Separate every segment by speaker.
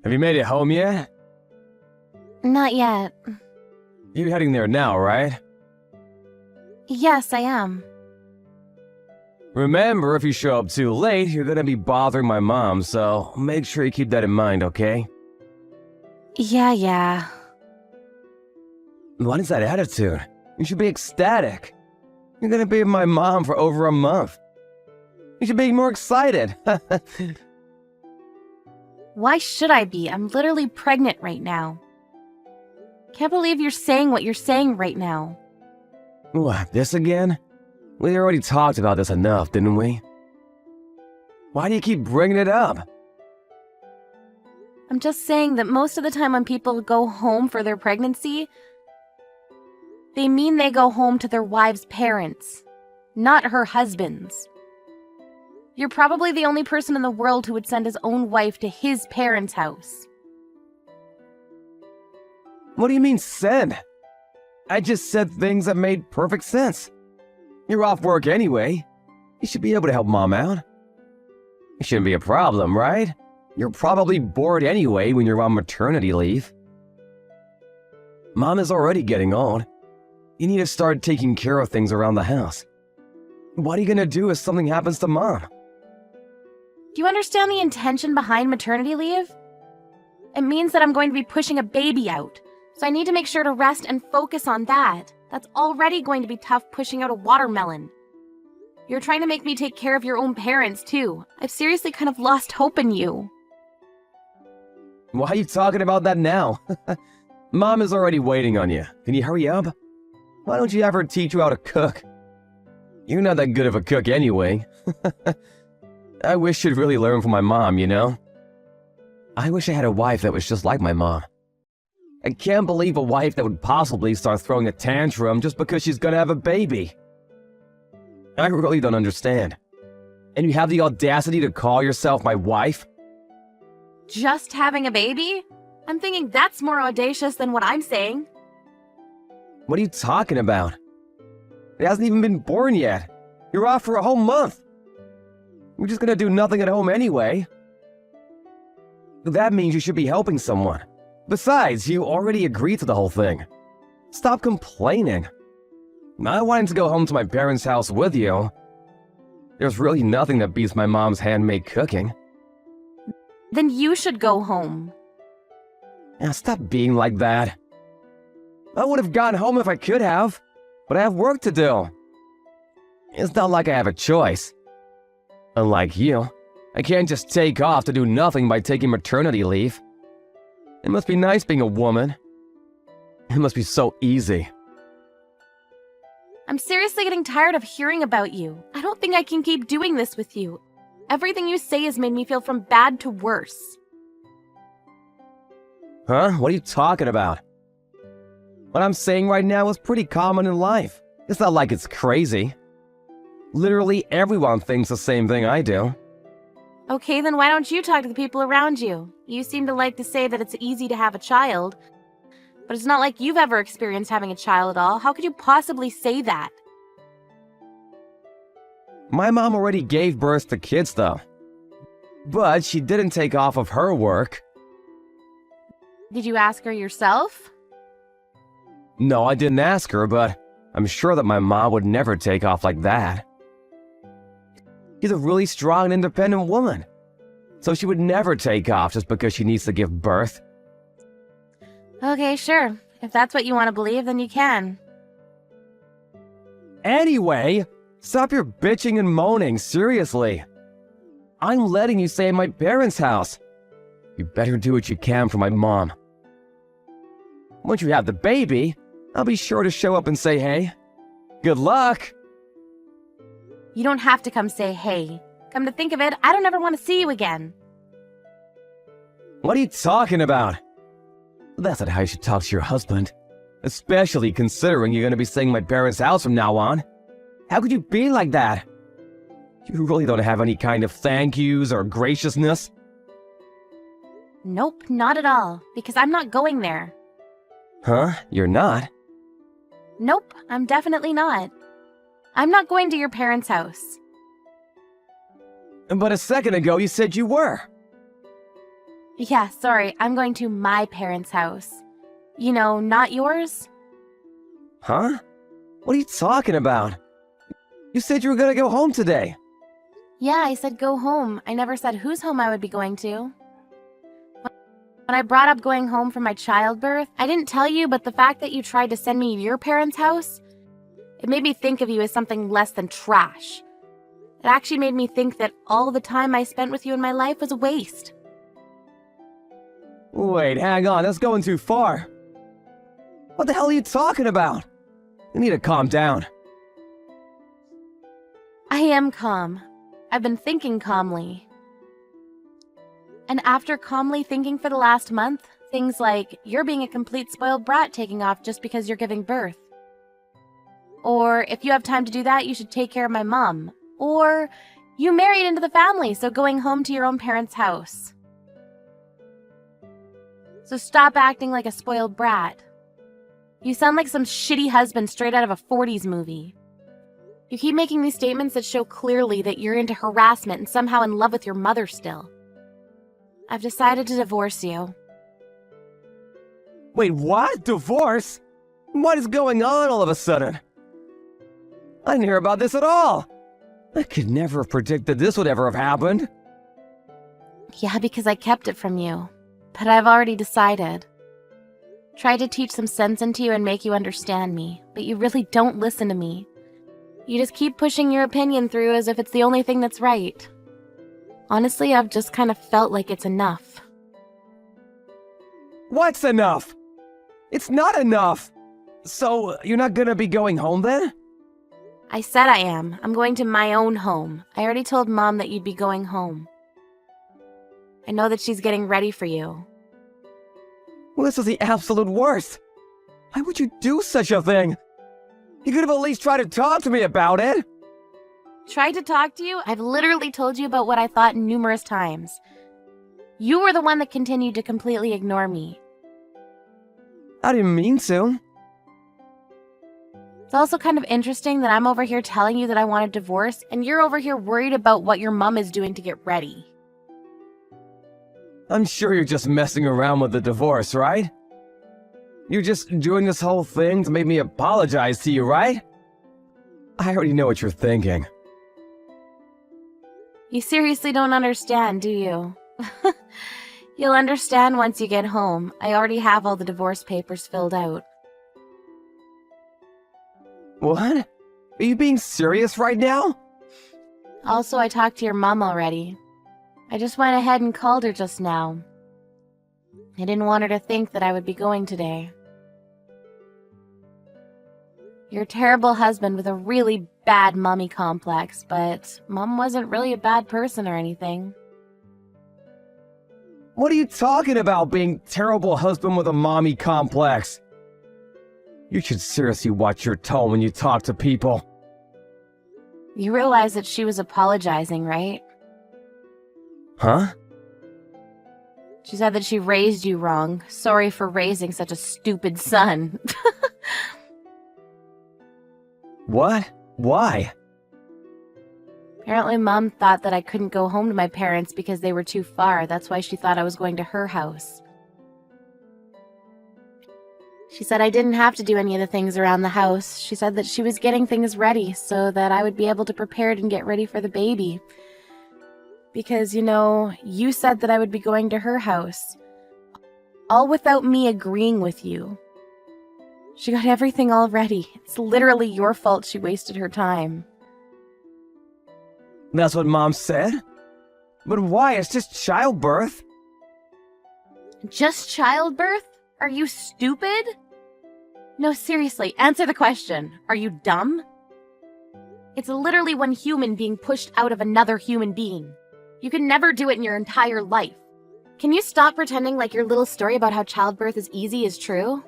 Speaker 1: Have you made it home yet?
Speaker 2: Not yet.
Speaker 1: You're heading there now, right?
Speaker 2: Yes, I am.
Speaker 1: Remember, if you show up too late, you're gonna be bothering my mom, so make sure you keep that in mind, okay?
Speaker 2: Yeah.
Speaker 1: What is that attitude? You should be ecstatic. You're gonna be with my mom for over a month. You should be more excited.
Speaker 2: Why should I be? I'm literally pregnant right now. Can't believe you're saying what you're saying right now.
Speaker 1: What, this again? We already talked about this enough, didn't we? Why do you keep bringing it up?
Speaker 2: I'm just saying that most of the time when people go home for their pregnancy, they mean they go home to their wife's parents, not her husband's. You're probably the only person in the world who would send his own wife to his parents' house.
Speaker 1: What do you mean, send? I just said things that made perfect sense. You're off work anyway. You should be able to help Mom out. It shouldn't be a problem, right? You're probably bored anyway when you're on maternity leave. Mom is already getting old. You need to start taking care of things around the house. What are you gonna do if something happens to Mom?
Speaker 2: Do you understand the intention behind maternity leave? It means that I'm going to be pushing a baby out, so I need to make sure to rest and focus on that. That's already going to be tough pushing out a watermelon. You're trying to make me take care of your own parents, too. I've seriously kind of lost hope in you.
Speaker 1: Why are you talking about that now? Mom is already waiting on you. Can you hurry up? Why don't you have her teach you how to cook? You're not that good of a cook anyway. I wish she'd really learn from my mom, you know? I wish I had a wife that was just like my mom. I can't believe a wife that would possibly start throwing a tantrum just because she's gonna have a baby. I really don't understand. And you have the audacity to call yourself my wife?
Speaker 2: Just having a baby? I'm thinking that's more audacious than what I'm saying.
Speaker 1: What are you talking about? It hasn't even been born yet. You're off for a whole month. You're just gonna do nothing at home anyway. That means you should be helping someone. Besides, you already agreed to the whole thing. Stop complaining. I wanted to go home to my parents' house with you. There's really nothing that beats my mom's handmade cooking.
Speaker 2: Then you should go home.
Speaker 1: Now stop being like that. I would have gone home if I could have, but I have work to do. It's not like I have a choice. Unlike you, I can't just take off to do nothing by taking maternity leave. It must be nice being a woman. It must be so easy.
Speaker 2: I'm seriously getting tired of hearing about you. I don't think I can keep doing this with you. Everything you say has made me feel from bad to worse.
Speaker 1: Huh? What are you talking about? What I'm saying right now is pretty common in life. It's not like it's crazy. Literally everyone thinks the same thing I do.
Speaker 2: Okay, then why don't you talk to the people around you? You seem to like to say that it's easy to have a child, but it's not like you've ever experienced having a child at all. How could you possibly say that?
Speaker 1: My mom already gave birth to kids though. But she didn't take off of her work.
Speaker 2: Did you ask her yourself?
Speaker 1: No, I didn't ask her, but I'm sure that my mom would never take off like that. She's a really strong and independent woman. So she would never take off just because she needs to give birth.
Speaker 2: Okay, sure. If that's what you want to believe, then you can.
Speaker 1: Anyway, stop your bitching and moaning, seriously. I'm letting you stay at my parents' house. You better do what you can for my mom. Once you have the baby, I'll be sure to show up and say hey. Good luck!
Speaker 2: You don't have to come say hey. Come to think of it, I don't ever want to see you again.
Speaker 1: What are you talking about? That's not how you should talk to your husband. Especially considering you're going to be staying at my parents' house from now on. How could you be like that? You really don't have any kind of thank yous or graciousness?
Speaker 2: Nope, not at all, because I'm not going there.
Speaker 1: Huh? You're not?
Speaker 2: Nope, I'm definitely not. I'm not going to your parents' house.
Speaker 1: But a second ago you said you were.
Speaker 2: Yeah, sorry, I'm going to my parents' house. You know, not yours?
Speaker 1: Huh? What are you talking about? You said you were gonna go home today.
Speaker 2: Yeah, I said go home. I never said whose home I would be going to. When I brought up going home from my childbirth, I didn't tell you, but the fact that you tried to send me to your parents' house, it made me think of you as something less than trash. It actually made me think that all the time I spent with you in my life was a waste.
Speaker 1: Wait, hang on, that's going too far. What the hell are you talking about? You need to calm down.
Speaker 2: I am calm. I've been thinking calmly. And after calmly thinking for the last month, things like you're being a complete spoiled brat taking off just because you're giving birth. Or if you have time to do that, you should take care of my mom. Or you married into the family, so going home to your own parents' house. So stop acting like a spoiled brat. You sound like some shitty husband straight out of a 40s movie. You keep making these statements that show clearly that you're into harassment and somehow in love with your mother still. I've decided to divorce you.
Speaker 1: Wait, what? Divorce? What is going on all of a sudden? I didn't hear about this at all. I could never have predicted this would ever have happened.
Speaker 2: Yeah, because I kept it from you. But I've already decided. Tried to teach some sense into you and make you understand me, but you really don't listen to me. You just keep pushing your opinion through as if it's the only thing that's right. Honestly, I've just kind of felt like it's enough.
Speaker 1: What's enough? It's not enough. So, you're not gonna be going home then?
Speaker 2: I said I am. I'm going to my own home. I already told Mom that you'd be going home. I know that she's getting ready for you.
Speaker 1: Well, this is the absolute worst. Why would you do such a thing? You could have at least tried to talk to me about it.
Speaker 2: Tried to talk to you? I've literally told you about what I thought numerous times. You were the one that continued to completely ignore me.
Speaker 1: I didn't mean to.
Speaker 2: It's also kind of interesting that I'm over here telling you that I want a divorce, and you're over here worried about what your mom is doing to get ready.
Speaker 1: I'm sure you're just messing around with the divorce, right? You're just doing this whole thing to make me apologize to you, right? I already know what you're thinking.
Speaker 2: You seriously don't understand, do you? You'll understand once you get home. I already have all the divorce papers filled out.
Speaker 1: What? Are you being serious right now?
Speaker 2: Also, I talked to your mom already. I just went ahead and called her just now. I didn't want her to think that I would be going today. You're a terrible husband with a really bad mommy complex, but Mom wasn't really a bad person or anything.
Speaker 1: What are you talking about, being terrible husband with a mommy complex? You should seriously watch your tone when you talk to people.
Speaker 2: You realize that she was apologizing, right?
Speaker 1: Huh?
Speaker 2: She said that she raised you wrong. Sorry for raising such a stupid son.
Speaker 1: What? Why?
Speaker 2: Apparently Mom thought that I couldn't go home to my parents because they were too far. That's why she thought I was going to her house. She said I didn't have to do any of the things around the house. She said that she was getting things ready so that I would be able to prepare it and get ready for the baby. Because, you know, you said that I would be going to her house. All without me agreeing with you. She got everything all ready. It's literally your fault she wasted her time.
Speaker 1: That's what Mom said? But why? It's just childbirth.
Speaker 2: Just childbirth? Are you stupid? No, seriously, answer the question. Are you dumb? It's literally one human being pushed out of another human being. You can never do it in your entire life. Can you stop pretending like your little story about how childbirth is easy is true?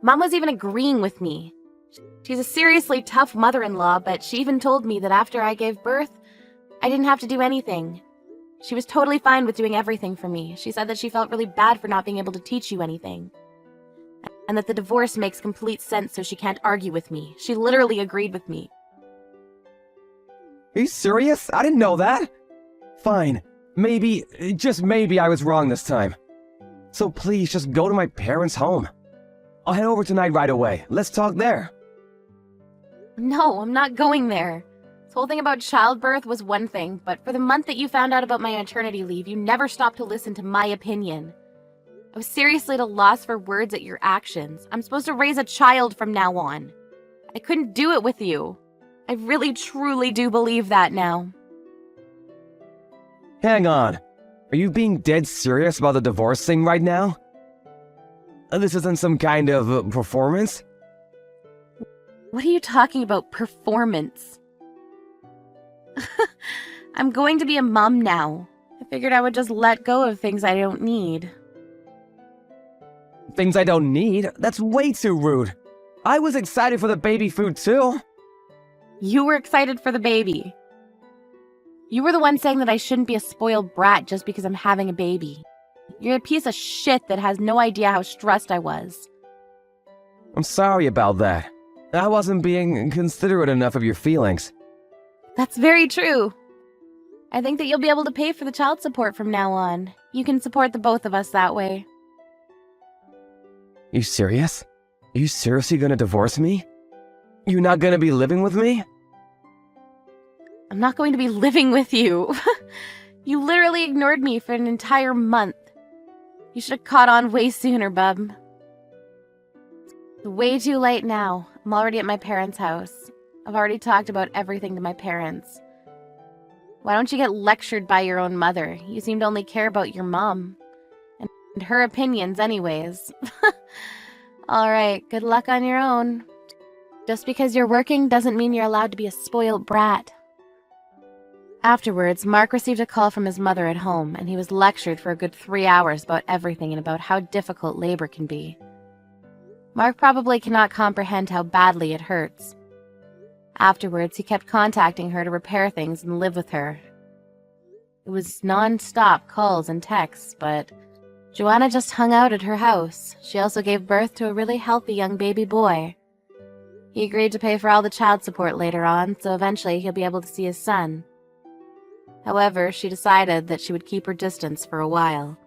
Speaker 2: Mom was even agreeing with me. She's a seriously tough mother-in-law, but she even told me that after I gave birth, I didn't have to do anything. She was totally fine with doing everything for me. She said that she felt really bad for not being able to teach you anything. And that the divorce makes complete sense so she can't argue with me. She literally agreed with me.
Speaker 1: Are you serious? I didn't know that. Fine. Maybe, just maybe I was wrong this time. So please, just go to my parents' home. I'll head over tonight right away. Let's talk there.
Speaker 2: No, I'm not going there. This whole thing about childbirth was one thing, but for the month that you found out about my maternity leave, you never stopped to listen to my opinion. I was seriously at a loss for words at your actions. I'm supposed to raise a child from now on. I couldn't do it with you. I really, truly do believe that now.
Speaker 1: Hang on. Are you being dead serious about the divorce thing right now? This isn't some kind of performance?
Speaker 2: What are you talking about, performance? I'm going to be a mom now. I figured I would just let go of things I don't need.
Speaker 1: Things I don't need? That's way too rude. I was excited for the baby food too.
Speaker 2: You were excited for the baby. You were the one saying that I shouldn't be a spoiled brat just because I'm having a baby. You're a piece of shit that has no idea how stressed I was.
Speaker 1: I'm sorry about that. I wasn't being considerate enough of your feelings.
Speaker 2: That's very true. I think that you'll be able to pay for the child support from now on. You can support the both of us that way.
Speaker 1: You serious? Are you seriously gonna divorce me? You're not gonna be living with me?
Speaker 2: I'm not going to be living with you. You literally ignored me for an entire month. You should have caught on way sooner, bub. It's way too late now. I'm already at my parents' house. I've already talked about everything to my parents. Why don't you get lectured by your own mother? You seem to only care about your mom. And her opinions anyways. Alright, good luck on your own. Just because you're working doesn't mean you're allowed to be a spoiled brat. Afterwards, Mark received a call from his mother at home, and he was lectured for a good 3 hours about everything and about how difficult labor can be. Mark probably cannot comprehend how badly it hurts. Afterwards, he kept contacting her to repair things and live with her. It was non-stop calls and texts, but Joanna just hung out at her house. She also gave birth to a really healthy young baby boy. He agreed to pay for all the child support later on, so eventually he'll be able to see his son. However, she decided that she would keep her distance for a while.